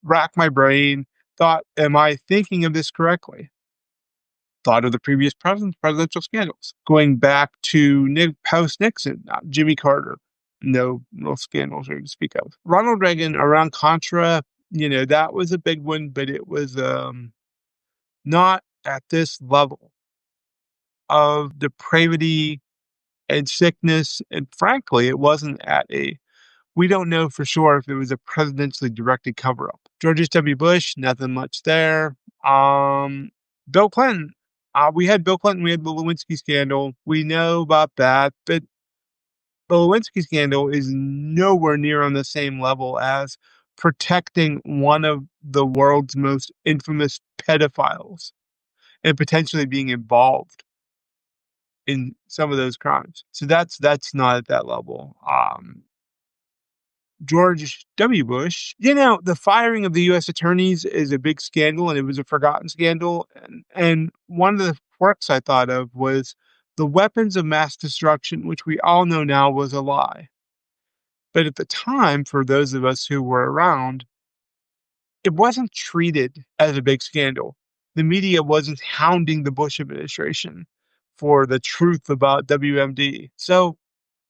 racked my brain, thought, am I thinking of this correctly? Thought of the previous presidential scandals, going back to post-Nixon, Jimmy Carter, no real scandals here to speak of. Ronald Reagan around Contra, that was a big one, but it was not at this level of depravity and sickness. And frankly, it wasn't we don't know for sure if it was a presidentially directed cover up. George W. Bush, nothing much there. Bill Clinton. We had Bill Clinton, we had the Lewinsky scandal. We know about that, but the Lewinsky scandal is nowhere near on the same level as protecting one of the world's most infamous pedophiles and potentially being involved in some of those crimes. So that's not at that level. George W. Bush, the firing of the U.S. attorneys is a big scandal, and it was a forgotten scandal. And one of the quirks I thought of was the weapons of mass destruction, which we all know now was a lie. But at the time, for those of us who were around, it wasn't treated as a big scandal. The media wasn't hounding the Bush administration for the truth about WMD. So,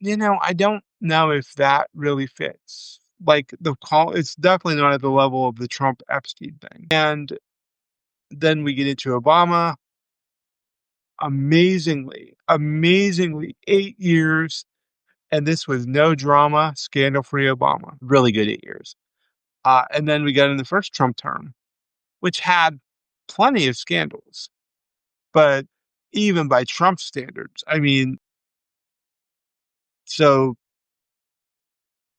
I don't know if that really fits. Like the call, it's definitely not at the level of the Trump Epstein thing. And then we get into Obama. Amazingly, 8 years. And this was no drama, scandal-free Obama. Really good 8 years. And then we got in the first Trump term, which had plenty of scandals. But even by Trump standards, so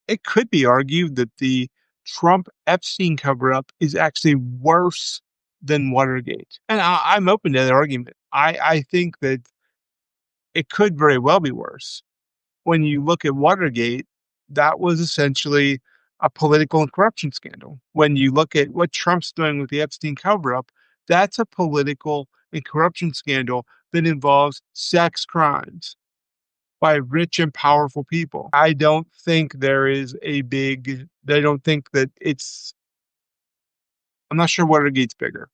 it could be argued that the Trump Epstein cover-up is actually worse than Watergate. And I'm open to that argument. I think that it could very well be worse. When you look at Watergate, that was essentially a political and corruption scandal. When you look at what Trump's doing with the Epstein cover-up, that's a political and corruption scandal that involves sex crimes by rich and powerful people. I don't think I'm not sure Watergate's bigger,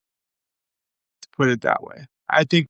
to put it that way. I think